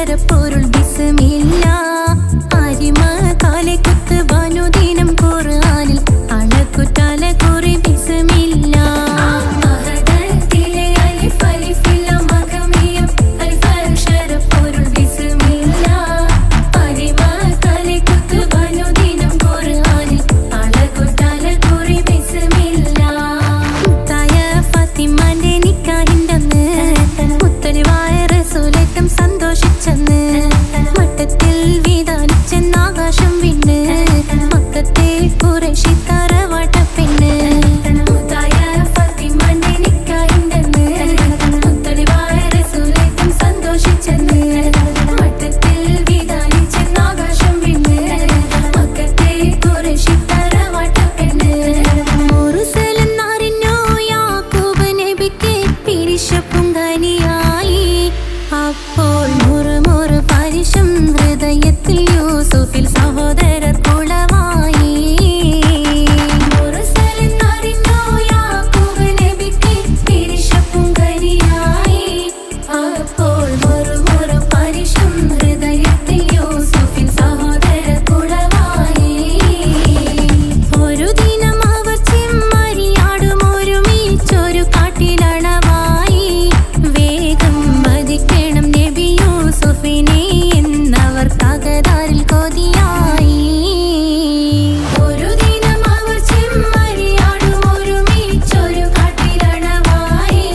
ശരപ്പൊരുൾ ബിസ്മില്ല അരിമ കാലെ കുത്ത് ബനുദിനം ഖുർആനിൽ അളക്കുറ്റാല കുറി ബിസ്മില്ല മഹദത്തിലെ അലിഫ് അലിഫില്ല മഖമിയം അൽഫൽ ശരപ്പൊരുൾ ബിസ്മില്ല അരിമ കാലെ കുത്ത് ബനുദിനം ഖുർആനിൽ അളക്കുറ്റാല കുറി ബിസ്മില്ല മുത്തായ ഫാത്തിമാന്റെ നിക്കാഹിന്റന്ന് മുത്തലിവായ റസൂലേറ്റം സന്തോഷിച്ചെന്ന് മട്ടത്തിൽ വീതാനിച്ചെന്നാകാശം വിണ്ണ് മക്കത്തെ ഖുറൈശി തറവാട്ടപ്പെണ്ണ് മുത്തായ ഫാത്തിമാന്റെ നിക്കാഹിന്റന്ന് മുത്തലിവായ റസൂലേറ്റം സന്തോഷിച്ചെന്ന് മട്ടത്തിൽ വീതാനിച്ചെന്നാകാശം വിണ്ണ് മക്കത്തെ ഖുറൈശി തറവാട്ടപ്പെണ്ണ് മുർസലെന്നറിഞ്ഞു യാക്കൂബ് നബിക്ക് പിരിശപ്പുങ്കനിയായി അപ്പോൾ മുറുമുറു പരിശം ഹൃദയത്തിൽ യൂസുഫിൽ സഹോദരർ കുളമായി മുർസലെന്നറിഞ്ഞു യാക്കൂബ് നബിക്ക് പിരിശപ്പുങ്കനിയായി അപ്പോൾ മുറുമുറു പരിശം ഹൃദയത്തിൽ യൂസുഫിൽ സഹോദരർ കുളമായി ഒരു ദിനം അവർ ചെമ്മരിയാടും ഒരുമിച്ചൊരു കാട്ടിലണവായി വേഗം വധിക്കണം നബി യൂസുഫിനെ എന്നവർ തകരാറിൽ കൊതിയായി ഒരു ദിനം അവർ ചെമ്മരിയാടും ഒരുമിച്ചൊരു കാട്ടിലണവായി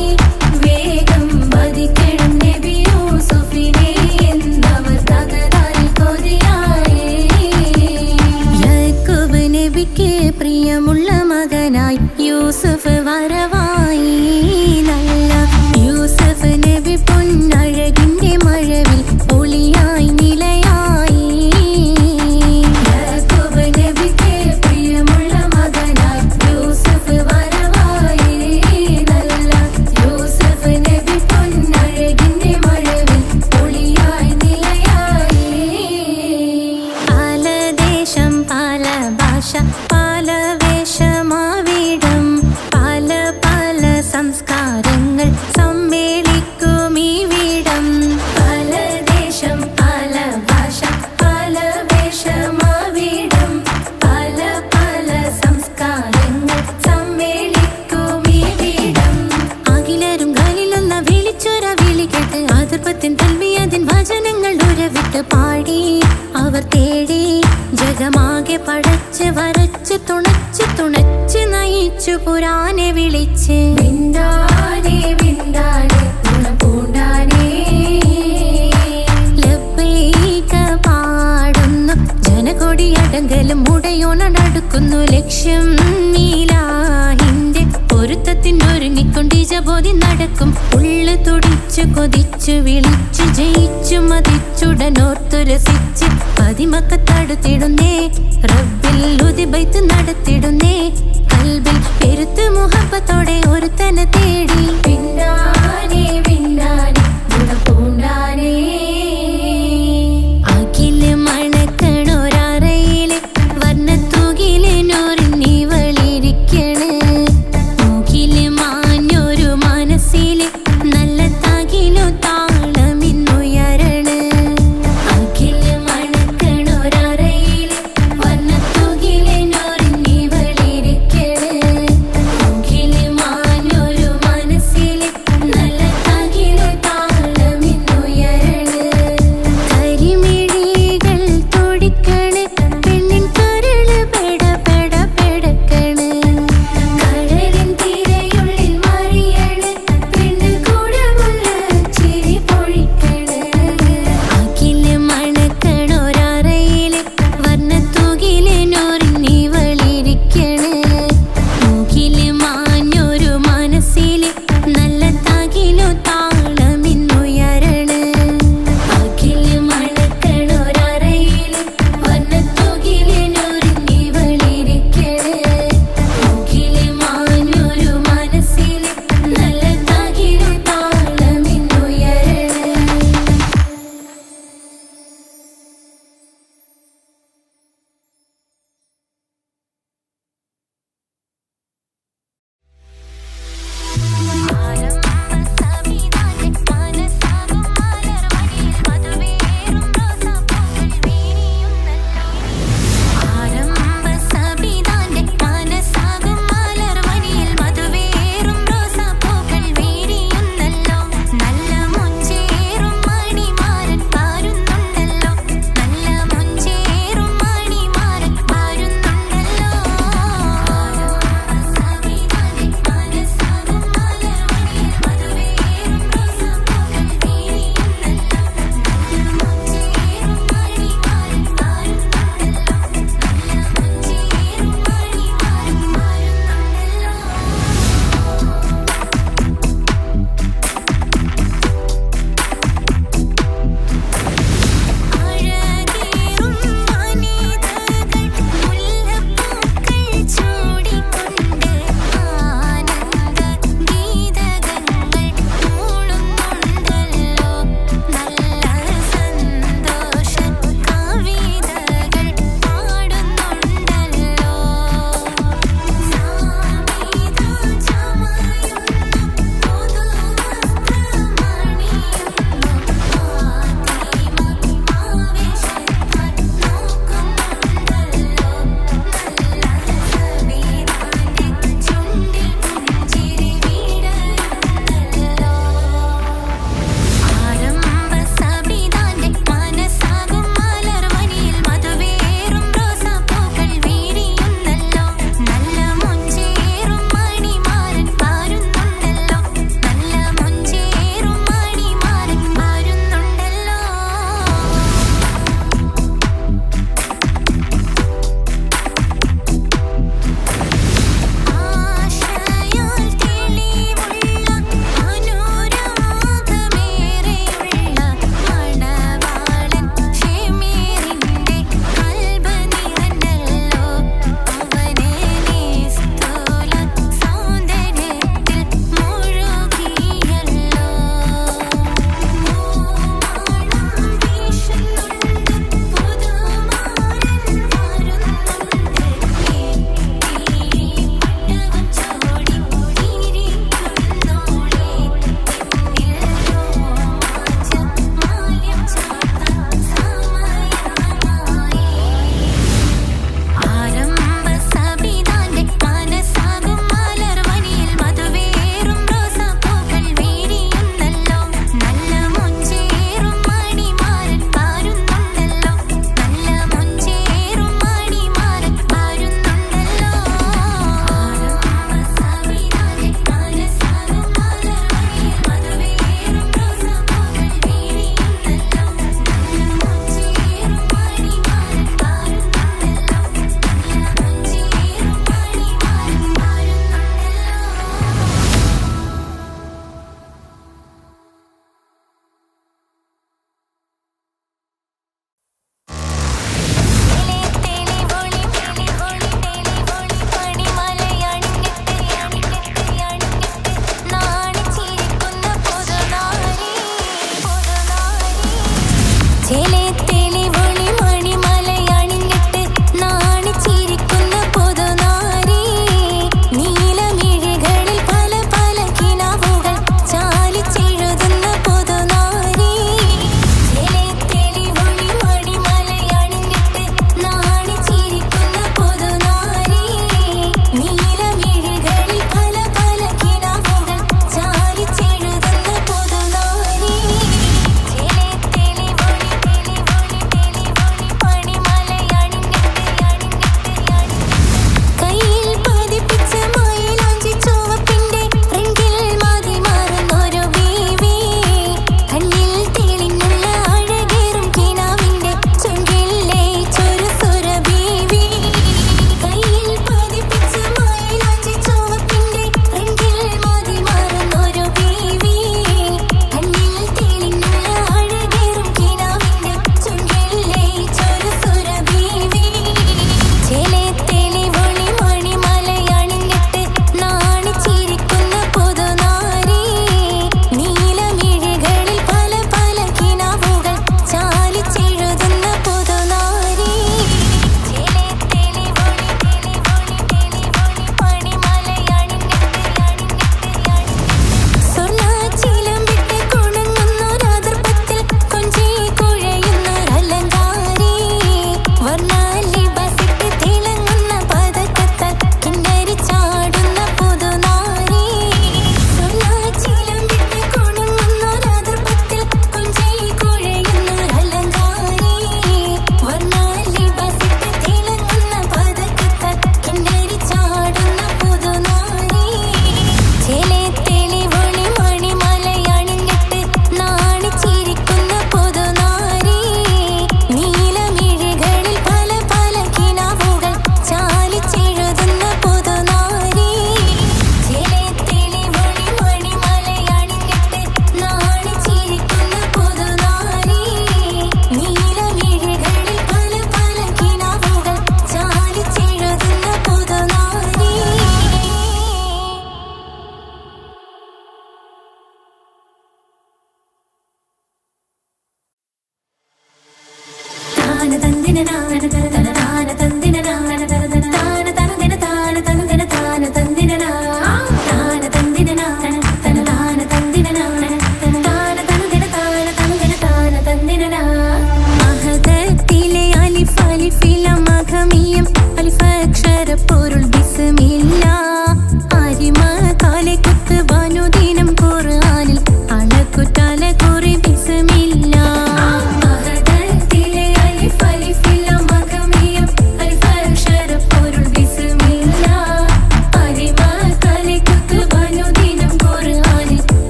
വേഗം വധിക്കണം നബി യൂസുഫിനെ എന്നവർ തകരാറിൽ കൊതിയായി യാക്കൂബ് നബിക്ക് പ്രിയമുള്ള മകനായി യൂസുഫ് വരവായി നല്ല യൂസുഫ് നബി പൊന്നഴകിന്റെ മഴവിൽ ഒളിയായി നിലയായി യാക്കൂബ് നബിക്ക് പ്രിയമുള്ള മകനായി യൂസുഫ് വരവായി നല്ല യൂസുഫ് നബി പൊന്നഴകിന്റെ മഴവിൽ ഒളിയായി നിലയായി പല ദേശം പല ഭാഷ പല വേഷമാവിടം പല പല സംസ്കാരങ്ങൾ സമ്മേളിക്കും ഈ വീടം പല ദേശം പല ഭാഷ പല വേഷമാവിടം പല പല സംസ്കാരങ്ങൾ സമ്മേളിക്കും ഈ വീടം അഖിലരും കാലിലൊന്ന വിളിച്ചൊര വിളി കേട്ട് അതിർപ്പത്തിൻ തൽവിയതിൻ വചനങ്ങൾ ഉരവിട്ട് പാടി അവർ തേടി ജഗമാകെ പടച്ച് വരച്ച് തുണച്ച് തുണച്ച് നയിച്ചു പുരാനെ വിളിച്ച് വിന്ദാനെ വിന്ദാനെ ഗുണപൂണ്ടാനെ ലബ്ബൈക പാടുന്നു ജനകൊടിയടങ്കലും മുടയോണടുക്കുന്നു ലക്ഷ്യം നീലാഹിന്റെ പൊരുത്തത്തിനൊരുങ്ങിക്കൊണ്ടിജബോധി നടക്കും ഉള്ളു തുടിച്ചു കൊതിച്ചു വിളിച്ചു ജയിച്ചു മതിച്ചുടനോർത്തു രസിച്ച് പതിമക്കത്തടുത്തിടുന്നേ റബ്ബിൽ ഉദിബൈത്ത് നടത്തിടുന്നേ കൽബിൽ പെരുത്ത് മുഹബത്തോടെ ഒരുത്തനെ തേടി വിന്നാനെ വിന്നാനെ ഗുണപൂണ്ടാനെ അഖില് മണക്കണൊരറയില് വർണ്ണത്തൂകില് നൂറിനിവളിരിക്കണ് മൂക്കില് മാഞ്ഞൊരു മനസ്സില് നല്ല തകിലു താളമിന്നുയരണ അഖില് മണക്കണൊരറയില് വർണ്ണ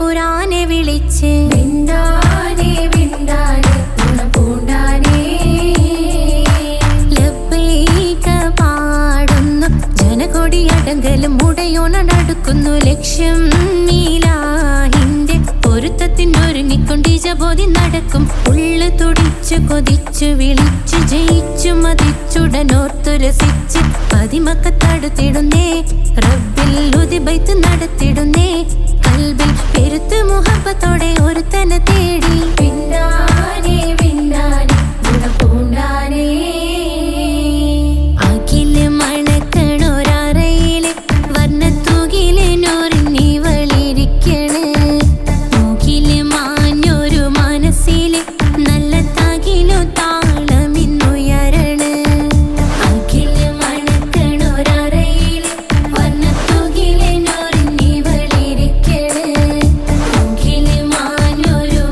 പുരാനെ വിളിച്ച് വിണ്ടാനെ വിണ്ടാനെ പൂണ്ടാനെ ലബ്ബൈക പാടുന്നു ജനകൊടിയടങ്കലും മുടയോണടുക്കുന്നു ലക്ഷ്യം നീലാഹിന്റെ പൊരുത്തത്തിനൊരുങ്ങിക്കൊണ്ട് ജബോധി നടക്കും ഉള്ളു തുടിച്ചു കൊതിച്ചു വിളിച്ചു ജയിച്ചു മതിച്ചുടനോർത്തു രസിച്ച് പതിമക്കത്തടുത്തിടുന്നേ റബ്ബിൽ ഉദിബൈത്ത് നടത്തിടുന്നേ കൽബിൽ പെരുത്ത് മുഹബത്തോടെ ഒരുത്തനെ തേടി പിന്നാനെ പിന്നാനെ ഗുണപൂണ്ടാനേ അഖില് മണക്കണൊരറയില് വർണ്ണത്തൂകില് നൂറിനിവളിരിക്കണ് മൂക്കില് മാഞ്ഞൊരു മനസ്സില് നല്ല തകിലു താളമിന്നുയരണ അഖില് മണക്കണൊരറയില് വർണ്ണത്തൂകില് നൂറിനിവളിരിക്കണ് മൂക്കില് മാഞ്ഞൊരു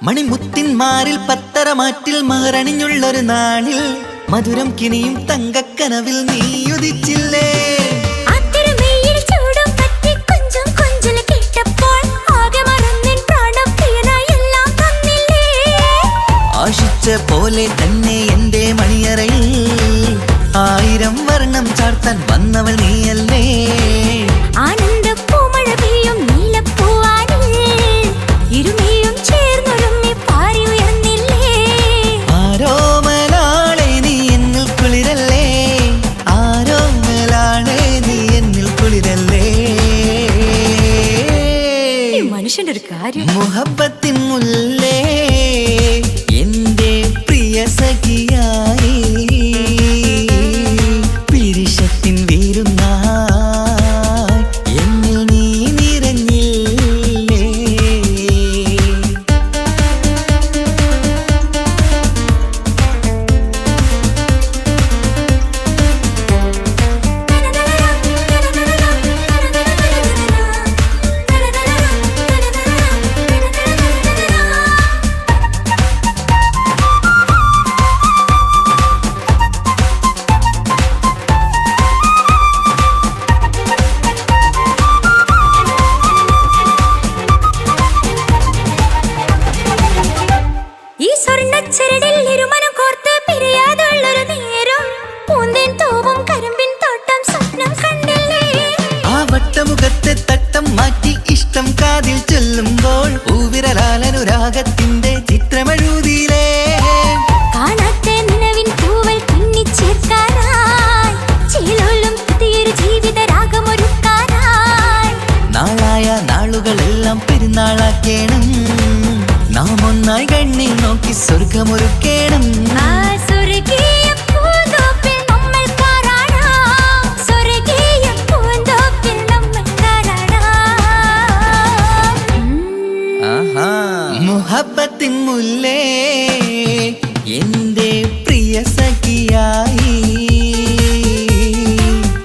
മണിമുത്തിന്മാരിൽ പത്തരമാറ്റിൽ മഹറണിഞ്ഞുള്ളൊരു നാളിൽ മധുരം കിനിയും തങ്കക്കനവിൽ നീയുദിച്ചില്ലേ. ആശിച്ച പോലെ തന്നെ എന്റെ മണിയറയിൽ 1000 വർണ്ണം ചാർത്താൻ വന്നവൾ നീയല്ലേ. ആനന്ദപ്പൂമഴ പെയ്യും നീലപ്പൂവാനിൽ ഇരുമയും ചേർന്നൊരുമ്മി പാറി ഉയർന്നില്ലേ. ആരോമലാളെ നീ എന്നിൽ കുളിരല്ലേ, ആരോമലാളെ നീ എന്നിൽ കുളിരല്ലേ. മനുഷ്യന്റെ ഒരു കാര്യം. മുഹബത്തിൻ മുല്ലേ എന്റെ പ്രിയ സഖിയായി പിരിശത്തിൻ വീരുന്നായി എന്നിൽ നീ നിറഞ്ഞില്ലേ. ഈ സ്വർണ്ണച്ചരടിൽ ഇരുമനം കോർത്ത് പിരിയാതുള്ളൊരു നേരം പൂന്തേൻ തൂവും കരിമ്പിൻ തോട്ടം സ്വപ്നം കണ്ടില്ലേ. ആ വട്ടമുഖത്തെ തട്ടം മാറ്റി ഇഷ്ടം കാതിൽ ചൊല്ലുമ്പോൾ പൂവിരലാലനുരാഗത്തിന്റെ ചിത്രമെഴുതിയിലേ. കാണാത്ത നിലവിൻ പൂവൽ പിന്നിച്ചേർക്കാനായി ചിലോലും പുതിയൊരു ജീവിത രാഗമൊരുക്കാനായി നാളായ നാളുകളെല്ലാം പെരുന്നാളാക്കേണം, നാം ഒന്നായി കണ്ണിൽ നോക്കി സ്വർഗമൊരുക്കേണം. ആ സ്വർഗീയ പൂന്തോപ്പിൽ നമ്മൾ കാണാം, സ്വർഗീയ പൂന്തോപ്പിൽ നമ്മൾ കാണാം. മുഹബത്തിൻ മുല്ലേ എന്റെ പ്രിയ സഖിയായി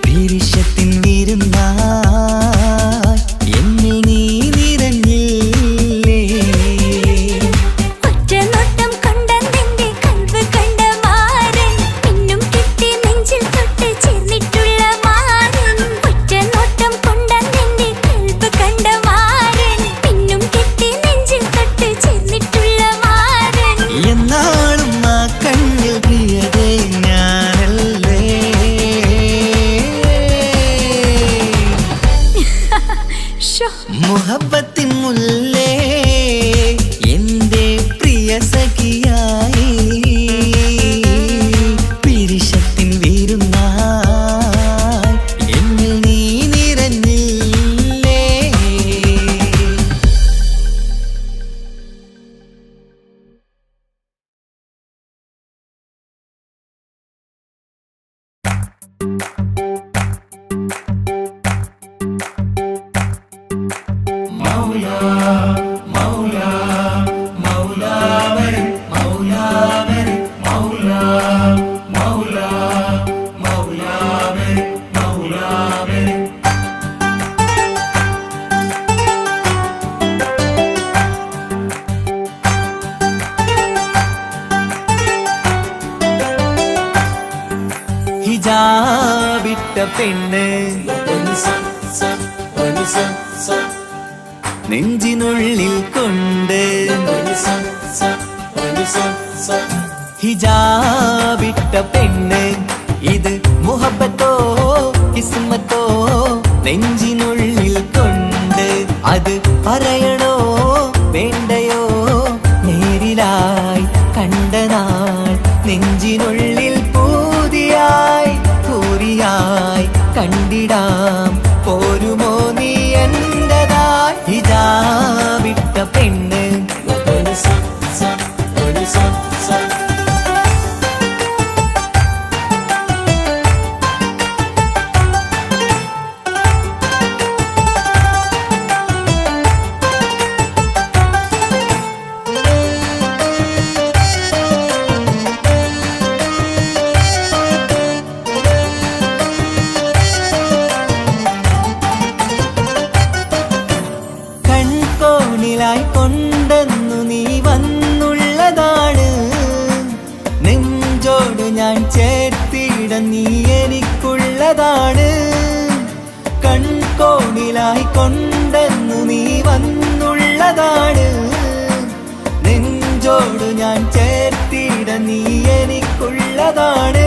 പിരിശത്തിൻ വിരുന്നായി എന്നിൽ നീ നിറഞ്ഞില്ലേ. ഒറ്റ നോട്ടം കൊണ്ടെന്റെ കൽവ് കണ്ട മാരൻ പിന്നും കിട്ടി നെഞ്ചിൽ തൊട്ട് ചേർന്നിട്ടുള്ള മാരൻ. ഒറ്റ നോട്ടം കൊണ്ടെന്റെ കൽവ് കണ്ട മാരൻ പിന്നും കിട്ടി നെഞ്ചിൽ തൊട്ട് ചേർന്നിട്ടുള്ള മാരൻ. എന്നാളും ആ കണ്ണിൽ പ്രിയതേ ഞാനല്ലേ. മുഹബത്തിൻ മുല്ലേ എന്റെ പ്രിയ സഖിയായി പിരിശത്തിൻ വീരുന്നായി എന്നിൽ നീ നിറഞ്ഞില്ലേ. ഹിജാബിട്ട പെണ്ണ് നെഞ്ചിനുള്ളിൽ കൊണ്ട് ഹിജാബിട്ട പെണ്ണ് ഇത് മുഹബത്തോ കിസ്മത്തോ നെഞ്ചിനുള്ളിൽ കൊണ്ട് അത് പറയണോ വേണ്ടയോ നേരിലായി കണ്ട നാൾ നെഞ്ചിനുള്ളിൽ പൂതിയായി പൂരിയായി കണ്ടിടാം പോരുമോ നീ എന്റതായി ഹിജാബിട്ട പെണ്ണ്. കൺകോണിലായി കൊണ്ട് കൊണ്ടെന്നു നീ വന്നുള്ളതാണ്. നെഞ്ചോട് ഞാൻ ചേർത്തിട നീ എനിക്കുള്ളതാണ്.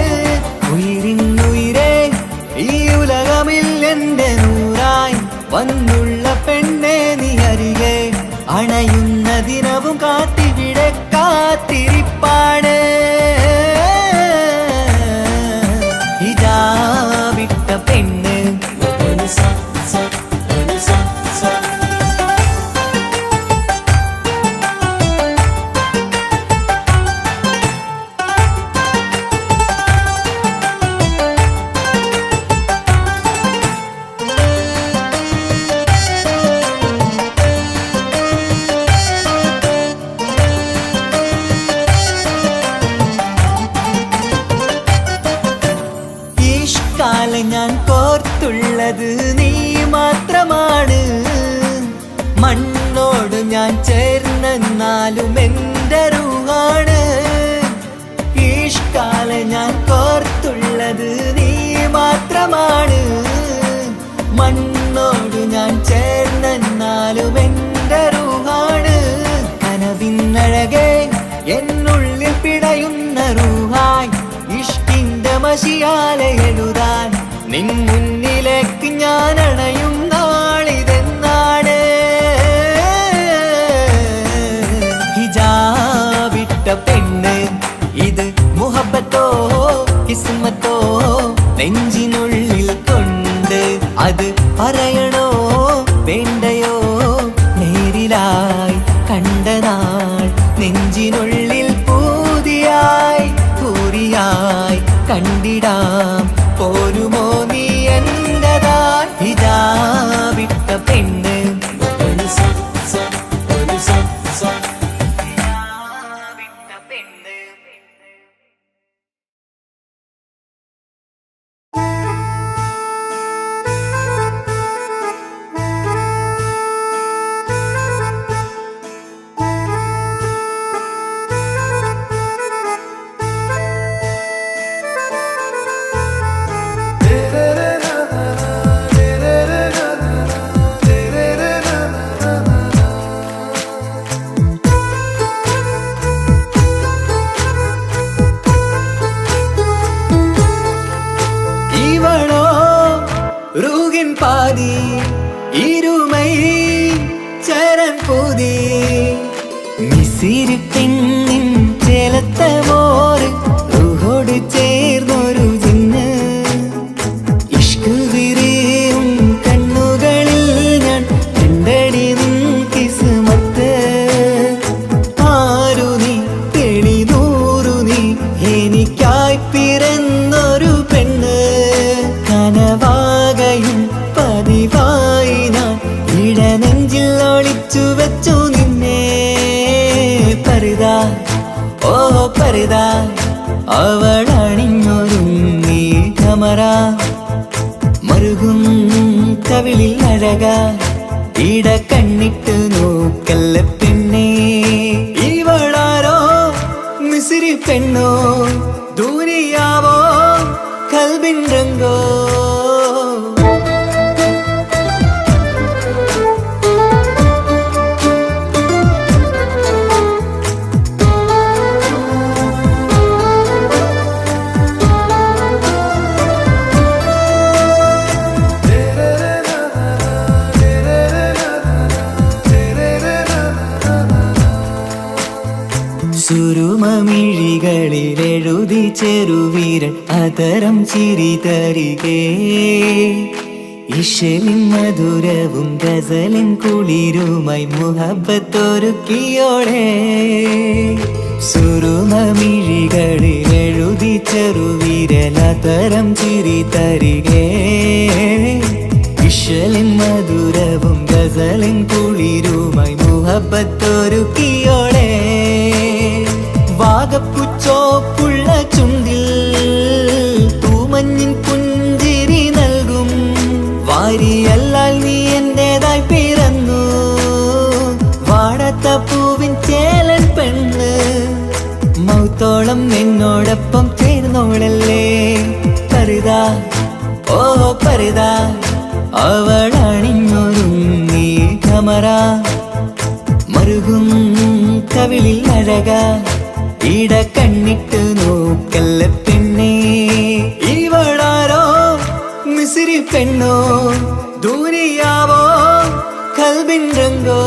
ഉയിരിന്നുയിരേ ഈ ഉലകമിൽ എന്റെ നൂറായി വന്നുള്ള പെണ്ണെ നീ അരികെ അണയുന്ന ദിനവും കാത്തിവിടെ കാത്തിരിപ്പാണ്. ഇതാ വിട്ട പെണ്ണ് ഞാൻ കോർത്തുള്ളത് നീ മാത്രമാണ്. മണ്ണോട് ഞാൻ ചേർന്നെന്നാലും എൻ്റെ റൂഹാണ്. ഈഷ്കാല ഞാൻ കോർത്തുള്ളത് നീ മാത്രമാണ്. മണ്ണോട് ഞാൻ ചേർന്നെന്നാലും എൻ്റെ റൂഹാണ്. കനവിന്നഴകെ എന്നുള്ളിൽ പിടയുന്ന റൂഹായി ഇഷ്കിന്റെ മഷിയാലെ എഴുതാൻ നിൻ മുന്നിലേക്ക് ഞാൻ അണയും നാളിതെന്നാണ്. ഹിജാബിട്ട പെണ്ണ് ഇത് മുഹബത്തോ കിസ്മത്തോ നെഞ്ചിനുള്ളിൽ കൊണ്ട് അത് പറയണോ വേണ്ടയോ നേരിലായി കണ്ട നാൾ നെഞ്ചിനുള്ളിൽ പൂതിയായി പൂരിയായി കണ്ടിടാം പോരുമോ നീ എന്റതാ. ഇതാ വിട്ട പെണ്ണ് പാതി ഇരുമൈ ചരൻ പൂതി മിസിരി പെണ്ണിൻ ചേലത്ത മോറ് റൂഹോട് ചേർന്നൊരു ജിന്ന്. ഇഷ്ക് വിരിയും കണ്ണുകളിൽ ഞാൻ കണ്ടടി നിൻ കിസ്മത്ത്. ആരു നീ തെളിനൂറു നീ എനിക്കായി പിറന്നൊരു പെണ്ണ്. കനവാകയും പതിവായി ഞാൻ ഇടനെഞ്ചിൽ ഒളിച്ചു വെച്ചു നിന്നെ. പരിതാ ഓ പരിതാ അവളണിഞ്ഞൊരുങ്ങി കമറ മറുകും കവിളിൽ അഴക ഇട കണ്ണിട്ട് നോക്കല്ല പെണ്ണേ. ഇവളാരോ മിസിരി പെണ്ണോ ദൂരിയാവോ കൽബിൻ രംഗോ. സുരുമമിഴികളിൽ എഴുതി ചെറുവീരൻ അതരം ചിരി തരികേ. ഇശലിൻ മധുരവും ഗസലിൻ കുളിരുമായി മുഹബത്തൊരുക്കിയോടെ. സുരുമമിഴികളിൽ എഴുതി ചെറുവീരൻ അതരം ചിരി തരികേ. ഇശലിൻ മധുരവും ഗസലിൻ കുളിരുമായി മുഹബത്തൊരുക്കിയോടെ. വാഗപ്പുച്ചോപ്പുള്ള ചുണ്ടിൽ തൂമഞ്ഞിൻ പുഞ്ചിരി നൽകും. വാരിയല്ലാൽ നീ എന്റേതായി പിറന്നു. വാടാത്ത പൂവിൻ ചേലൻ പെണ്ണ് മൗത്തോളം നിന്നോടൊപ്പം ചേർന്നോളല്ലേ. പരിതാ ഓ പരിതാ അവളണിഞ്ഞൊരുങ്ങി കമറ മറുകും കവിളിൽ അഴക ഇട കണ്ണിട്ട് നോക്കല്ല പെണ്ണേ ഇവളാരോ മിസിരി പെണ്ണോ ദൂരിയാവോ കൽബിൻ രംഗോ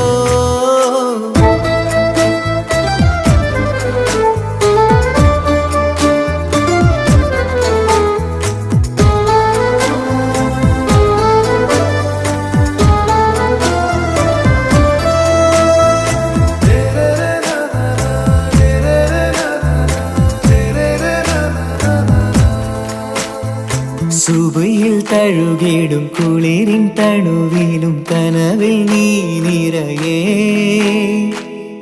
സുബയിൽ തഴുകിടും കുളിരിൻ തണുവിലും കനവിൽ നീ നിറയേ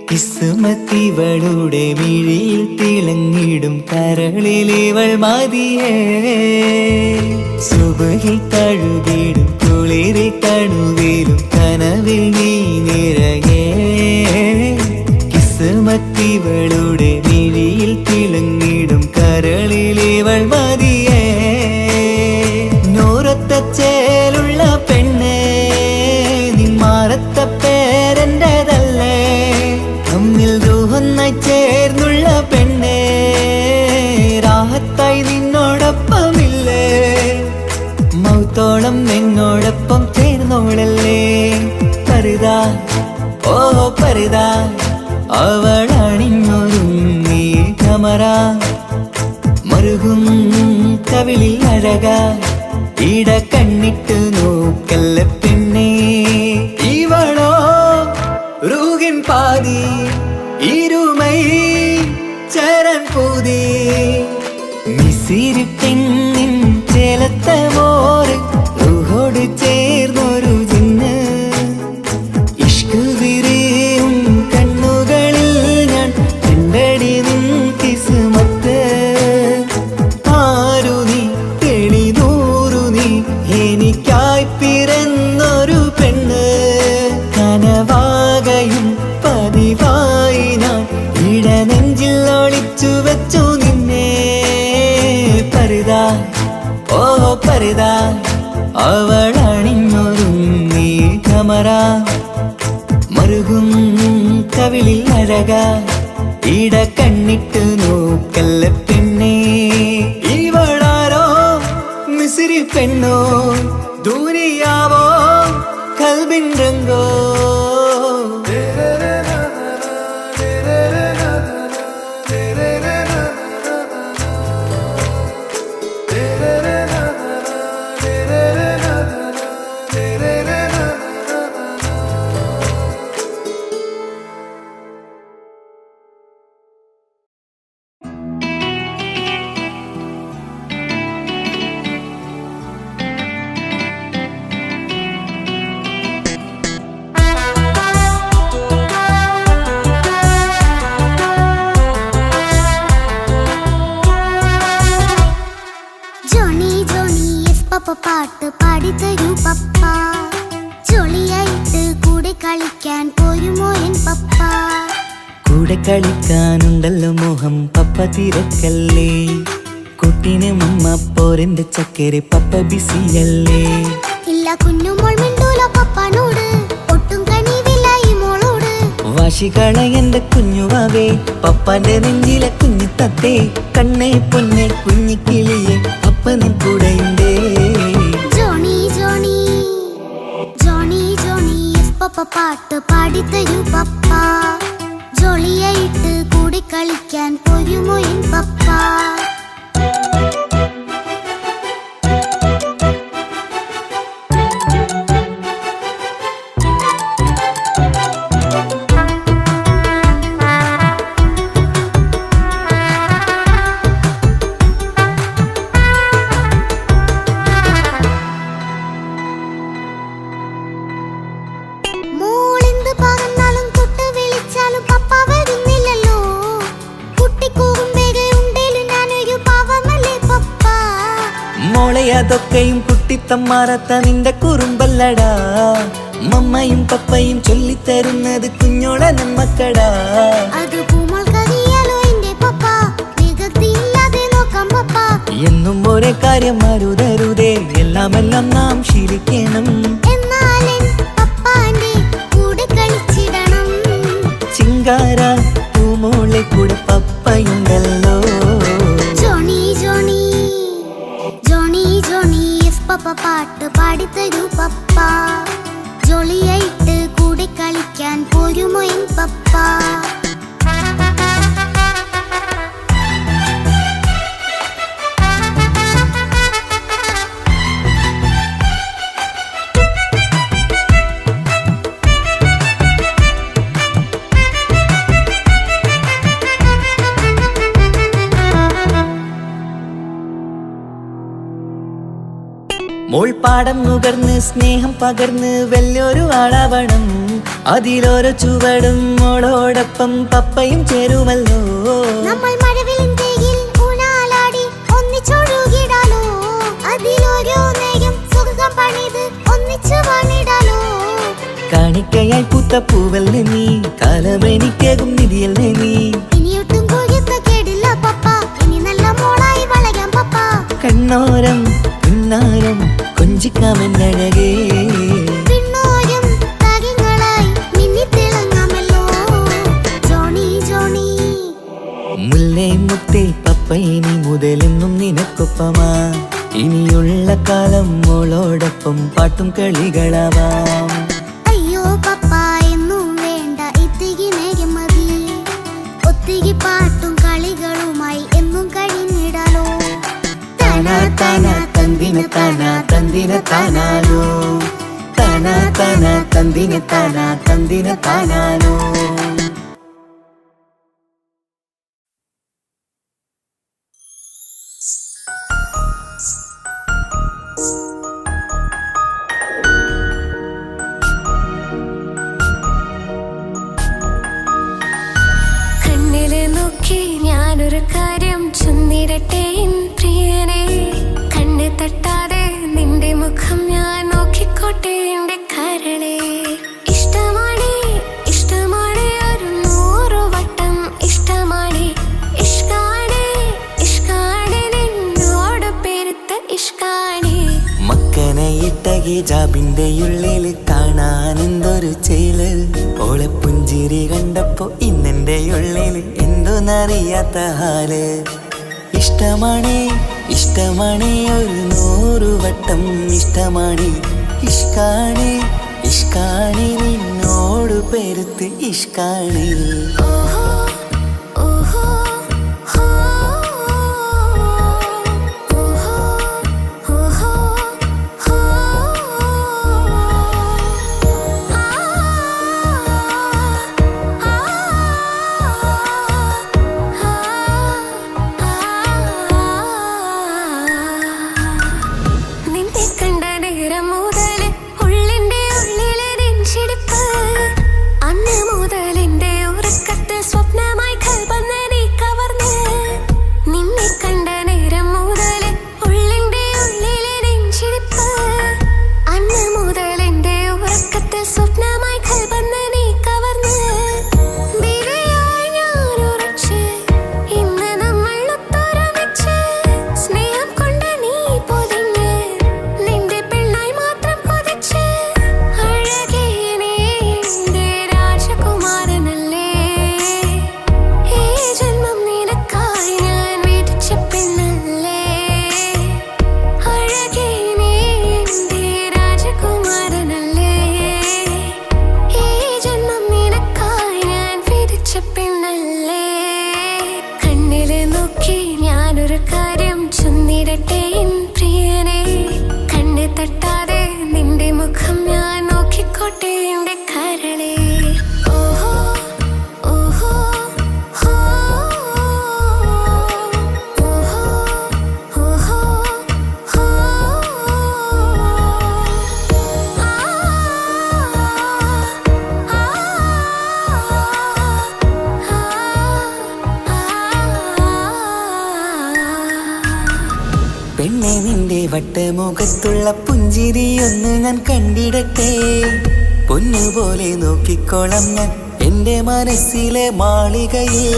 കിസ്മത്തിവളുടെ മിഴിയിൽ തിളങ്ങിടും കരളിലിവൾ മതിയേ സുബയിൽ തഴുകിടും കുളിരിൻ തണുവിലും കനവിൽ നീ നിറയേ കിസ്മത്തിവളുടെ മിഴിയിൽ തിളങ്ങിടും കരളിലിവൾ മതിയേ ചേലുള്ള പെണ്ണേ നിന്മാറത്ത പേരെന്റേതല്ലേ തമ്മിൽ രൂഹൊന്നായി ചേർന്നുള്ള പെണ്ണേ രാഹത്തായി നിന്നോടൊപ്പമില്ലേ മൗത്തോളം എന്നോടൊപ്പം ചേർന്നോളല്ലേ പരിതാ ഓ പരിതാ അവളണിഞ്ഞൊരുങ്ങി കമറ മറുകും കവിളിൽ അഴക ഇട കണ്ണിട്ട് നോക്കല്ല പെണ്ണേ ഇവളോ റൂഹിൻ പാതി ഇരുമൈ ചരൻ പൂതി മിസിരി പെണ്ണിൻ ചേലത്ത മോറ് റൂഹോട് ചേർന്നൊരു ജിന്ന് ഇഷ്ക് വിരിയും കണ്ണുകളിൽ ഞാൻ കണ്ടടി നിൻ കിസ്മത്ത് ആരു നീ എനിക്കായി പിറന്നൊരു പെണ്ണ് കനവാകയും പതിവായി ഞാൻ ഇടനെഞ്ചിൽ ഒളിച്ചു വെച്ചു നിന്നെ പരിതാ ഓ പരിതാ അവളണിഞ്ഞൊരുങ്ങി കമറ മറുകും കവിളിൽ അഴക ഇട കണ്ണിട്ട് നോക്കല്ല പെണ്ണേ ഇവളാരോ മിസിരി പെണ്ണോ ദൂരിയാവോ കൽബിൻ രംഗോ പാട്ട് പാടിത്തരൂ പപ്പ ജോളിയായിട്ട് കൂടെ കളിക്കാൻ പോരുമോ എൻ പപ്പ കൂടെ കളിക്കാനുണ്ടല്ലോ മോഹം പപ്പ തിരക്കല്ലേ കുട്ടിനെ മമ്മ പോരെന്റെ ചക്കരെ പപ്പ ബിസിയല്ലേ ഇല്ല കുഞ്ഞുമോൾ മിണ്ടൂല പപ്പനോട് ഒട്ടും കനിവില്ല ഈ മോളോട് വാശികള എന്റെ കുഞ്ഞുവാവേ പപ്പാന്റെ നെഞ്ചിലെ കുഞ്ഞു തത്തേ കണ്ണേ പൊന്നെ കുഞ്ഞിക്കിളിയെ അപ്പനും കൂടെയുണ്ടേ ജോണി ജോണി ജോണി ജോണി പപ്പ പാട്ട് പാടിത്തരൂ പപ്പ ജോളിയായിട്ട് കൂടെ കളിക്കാൻ പോരുമോ എൻ പപ്പ അതൊക്കെയും കുട്ടിത്തമ്മാറത്ത നിന്റെ കുറുമ്പല്ലടാ മമ്മയും പപ്പയും ചൊല്ലിത്തരുന്നത് കുഞ്ഞോളെ നമ്മക്കടാ എന്നും ഒരേ കാര്യം മരുതരുതേ എല്ലാം നാം ശീലിക്കണം എന്നാലും പപ്പാന്റെ കൂടെ ശിങ്കാര പൂമോളെ കൂടെ പപ്പയുണ്ടല്ലോ. Johnny Johnny Johnny Johnny yes papa പാട്ട് പാടിത്തരൂ പപ്പ. ജോളിയായിട്ട് കൂടെ കളിക്കാൻ പോരുമോ എൻ പപ്പ. മോൾപ്പാടം നുകർന്ന് സ്നേഹം പകർന്ന് വലിയൊരു ആളാവണം. അതിലോരോ ചുവടും മോളോടൊപ്പം പപ്പയും ചേരുമല്ലോ. നമ്മൾ മഴവിലും തേയിൽ ഊഞ്ഞാലാടി ഒന്നിച്ചൊഴുകിടാലോ. അതിലോരോ നേരം സുഖം പണിത് ഒന്നിച്ചു വാണിടാലോ. കാണിക്കയായി പൂത്ത പൂവല്ലേ നീ, കാലമെനിക്കേകും നിധിയല്ലേ നീ. ഇനിയൊട്ടും കൊയ്ത്ത കേടില്ല പപ്പ, ഇനി നല്ല മോളായി വളരാം പപ്പ. കണ്ണോരം പിന്നാരം കൊഞ്ചിക്കാമെന്നഴകേ, പിന്നോരം താരങ്ങളായി മിന്നിത്തിളങ്ങാമല്ലോ. ജോണി ജോണി മുല്ലേ മുത്തേ പപ്പ ഇനി മുതലെന്നും നിനക്കൊപ്പമാ. ഇനിയുള്ള കാലം മോളോടൊപ്പം പാട്ടും കളികളാവാം. അയ്യോ പപ്പ എന്നും വേണ്ട ഇത്തിരി നേരം മതി. ഒത്തിരി പാട്ടും കളികളുമായി എന്നും കഴിഞ്ഞിടാലോ. താനാ താനാ തന്തിന താനാ തന്തിന താനാലോ, താനാ താനാ തന്തിന താനാ തന്തിന താനാലോ. കണ്ണില് നോക്കി ഞാനൊരു കാര്യം ചൊന്നിടട്ടെ പ്രിയനെ. കണ്ണ് തട്ടാതെ നിന്റെ മുഖം ഞാൻ നോക്കിക്കോട്ടെ എന്റെ കരളെ. ഇഷ്ടമാണ് ഇഷ്ടമാണ് ഒരു 100 വട്ടം ഇഷ്ടമാണ്. ഇഷ്കാണ് ഇഷ്കാണ് നിന്നോട് പെരുത്ത ഇഷ്കാണ്. മക്കനയിട്ട ഹിജാബിന്റെ ഉള്ളില് കാണാൻ എന്തൊരു ചേല്. ഓളെ പുഞ്ചിരി കണ്ടപ്പോ ഇന്നെന്റെ ഉള്ളില് എന്തോന്നറിയാത്ത ഹാല്. ഇഷ്ടമാണ് ഇഷ്ടമാണ് ഒരു 100 വട്ടം ഇഷ്ടമാണ്. ഇഷ്കാണ് ഇഷ്കാണ് നിന്നോട് പെരുത്ത് ഇഷ്കാണ്. ഓഹോ ഓഹോ ഹോ ഓഹോ ഓഹോ ഹോ. നിന്നെ കണ്ട നേരം മുതല് ഉള്ളിന്റെ ഉള്ളിലെ നെഞ്ചിടിപ്പ്. അന്ന് മുതൽ എന്റെ ഉറക്കത്തിൽ സ്വപ്നമായി കൽപ്പന നീ കവർന്ന്. നിന്നെ കണ്ട നേരം മുതല് ഉള്ളിന്റെ ഉള്ളിലെ നെഞ്ചിടിപ്പ്. അന്ന് മുതൽ എന്റെ ഉറക്കത്തിൽ സ്വപ്നമായി കൽപ്പന നീ കവർന്ന്. വിരയായി ഞാൻ ഉറച്ച് ഇന്ന് നമ്മൾ ഒത്തൊരുമിച്ച്. സ്നേഹം കൊണ്ട് നീ പൊതിഞ്ഞ് നിന്റെ പെണ്ണായി മാത്രം കൊതിച്ച്. അഴകേ നീ എന്റെ രാജകുമാരനല്ലേ. ഈ ജന്മം നിനക്കായി ഞാൻ വിധിച്ച പെണ്ണല്ലേ. അഴകേ നീ എന്റെ രാജകുമാരനല്ലേ. ഈ ജന്മം നിനക്കായി ഞാൻ വിധിച്ച പെണ്ണല്ലേ. കണ്ണില് നോക്കി ഞാനൊരു കാര്യം ചൊന്നിടട്ടെ പ്രിയനെ. കണ്ണ് തട്ടാതെ നിന്റെ മുഖം ഞാൻ നോക്കിക്കോട്ടെ എന്റെ കരളെ. ഓഹോ ഓഹോ ഹോ ഓഹോ ഓഹോ ഹോ. പെണ്ണെ നിന്റെ വട്ടമുഖത്തുള്ള പുഞ്ചിരി ഒന്ന് ഞാൻ കണ്ടിടട്ടെ. പൊന്നുപോലെ നോക്കിക്കോളാം ഞാൻ എന്റെ മനസ്സിലെ മാളികയിൽ.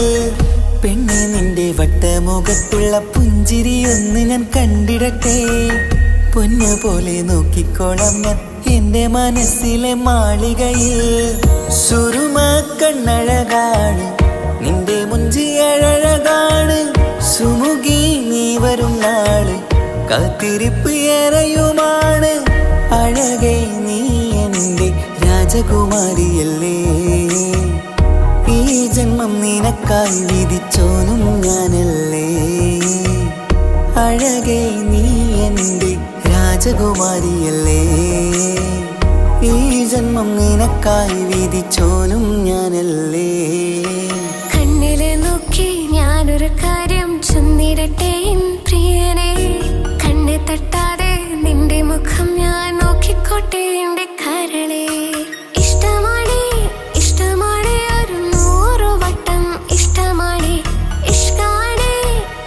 പെണ്ണെ നിന്റെ വട്ടമുഖത്തുള്ള പുഞ്ചിരി ഒന്ന് ഞാൻ കണ്ടിടട്ടെ. പൊന്നുപോലെ നോക്കിക്കോളാം ഞാൻ എന്റെ മനസ്സിലെ മാളികയിൽ സുറുമ കണ്ണഴകാണ് നിന്റെ മുഞ്ചിയഴകാണ് സുമുഖി നീ വരും നാള് കാത്തിരിപ്പ് ഏറെയുമാണ് അഴകേ നീ എന്റെ രാജകുമാരിയല്ലേ ഈ ജന്മം നിനക്കായി വിധിച്ചോനും ഞാനല്ലേ അഴകേ നീ എന്റെ രാജകുമാരിയല്ലേ ഈ ജന്മം നിനക്കായി വിധിച്ചോനും ഞാനല്ലേ കണ്ണിലെ നോക്കി ഞാനൊരു കാര്യം ചൊന്നിടട്ടെ എൻ പ്രിയനെ കണ്ണ് തട്ടാതെ നിന്റെ മുഖം ഞാൻ നോക്കിക്കോട്ടെ എന്റെ കരളെ ഇഷ്ടമാണ് ഇഷ്ടമാണ് ഒരു 100 വട്ടം ഇഷ്ടമാണ് ഇഷ്കാണ്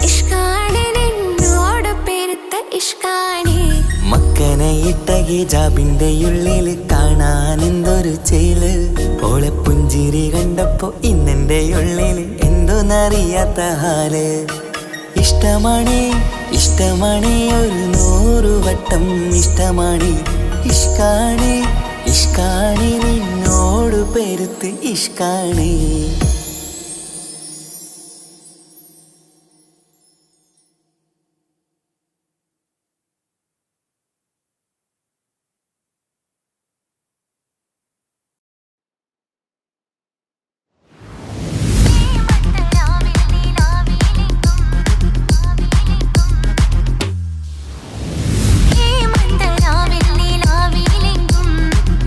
ഇഷ്കാണ് നിന്നോട് പെരുത്ത ഇഷ്കാണ് മക്കനയിട്ട ഹിജാബിന്റെ ഉള്ളിൽ കാണാൻ എന്തൊരു ചേല് ഓളെ പുഞ്ചിരി കണ്ടപ്പോ ഇന്നെന്റെ ഉള്ളിൽ എന്തോന്നറിയാത്ത ഹാല് ഇഷ്ടമാണ് ഇഷ്ടമാണ് ഒരു 100 വട്ടം ഇഷ്ടമാണ് ഇഷ്കാണ് ഇഷ്കാണ് നിന്നോട് പെരുത്ത് ഇഷ്കാണ്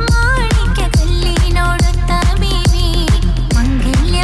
മാണിക്യ കല്ലിനോട് തബീബി മംഗല്യ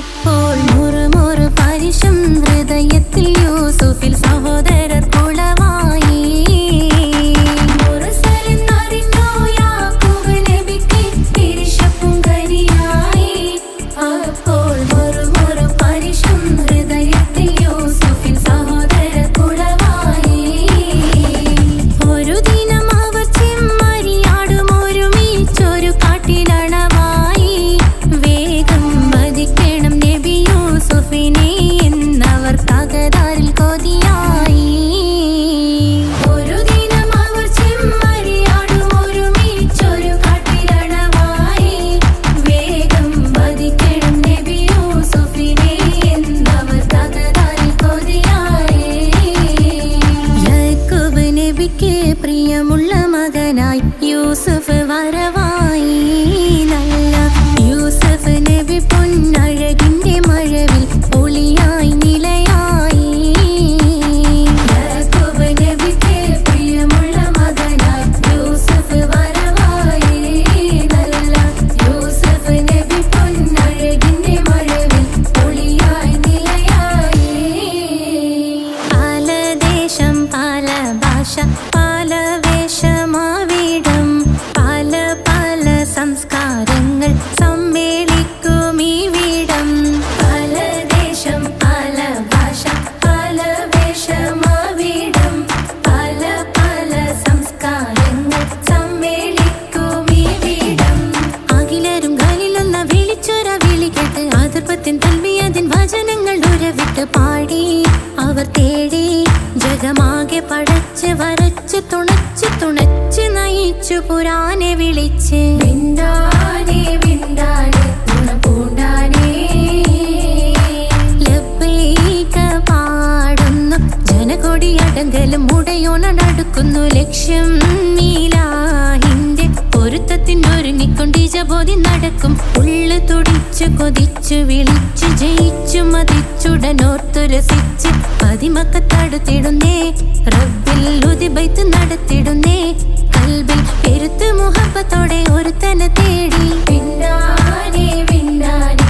അപ്പോൾ മുറുമുറു പരിശം ഹൃദയത്തിൽ യൂസുഫിൽ സഹോദരർ കുളവായി. മുറുസലെന്നറിഞ്ഞു യാക്കൂബ് നബിക്ക് തിരിശപ്പുങ്കനിയായി. അപ്പോൾ മുറുമുറു പരിശം ഹൃദയത്തിൽ യൂസുഫിൽ സഹോദരർ കുളവായി. ഒരു ദിനം അവർ ചെമ്മരിയാടും ഒരുമിച്ചൊരു കാട്ടിലണവായി. വേഗം വധിക്കണം നബി യൂസുഫിനെ എന്നവർ തകരാറിൽ കൊതിയായി. ഒരു ദിനം അവർ ചെമ്മരിയാടും ഒരുമിച്ചൊരു കാട്ടിലണവായി. വേഗം വധിക്കണം നബി യൂസുഫിനെ എന്നവർ തകരാറിൽ കൊതിയായി. യാക്കൂബ് നബിക്ക് പ്രിയമുള്ള മകനായി യൂസുഫ് വരവായി. നല്ല യൂസുഫ് നബി പൊന്നഴകിന്റെ മഴവിൽ ഒളിയായി നിലയായി. യാക്കൂബ് നബിക്ക് പ്രിയമുള്ള മകനായി യൂസുഫ് വരവായി. നല്ല യൂസുഫ് നബി പൊന്നഴകിന്റെ മഴവിൽ ഒളിയായി നിലയായി. പല ദേശം പല ഭാഷ പല വേഷമാവിടം പല പല സംസ്കാരങ്ങൾ സമ്മേളിക്കും ഇവിടം. പല ദേശം പല ഭാഷ പല വേഷമാവിടം പല പല സംസ്കാരങ്ങൾ സമ്മേളിക്കും ഇവിടം. അഖിലരും ഖലീലൊന്ന വിളിച്ചൊര വിളി കേട്ട് അതിർപ്പത്തിൻ തൽവിയതിൻ വചനങ്ങൾ ഉരവിട്ട് പാടി. അവർ തേടി ജഗമാകെ പടച്ച് വരച്ച് തുണച്ച് തുണച്ച് നയിച്ചു പുരാനെ വിളിച്ച്. വിണ്ടാനെ വിണ്ടാനെ തുണ പൂണ്ടാനെ ലബ്ബൈക പാടുന്നു ജനകൊടിയടങ്കലും മുടയോണടുക്കുന്നു. ലക്ഷ്യം നീലാഹിന്റെ പൊരുത്തത്തിനൊരുങ്ങിക്കൊണ്ടിജബോധി നടക്കും. ഉള്ളു തുടിച്ചു കൊതിച്ചു വിളിച്ചു ജയിച്ചു മതിച്ചുടനോർത്തു രസിച്ച് പതിമക്കത്തടുത്തിടുന്നേ റബ്ബിൽ ഉദിബൈത്ത് നടത്തിടുന്നേ. കൽബിൽ പെരുത്ത് മുഹബത്തോടെ ഒരുത്തനെ തേടി. വിണ്ടാനെ വിണ്ടാനെ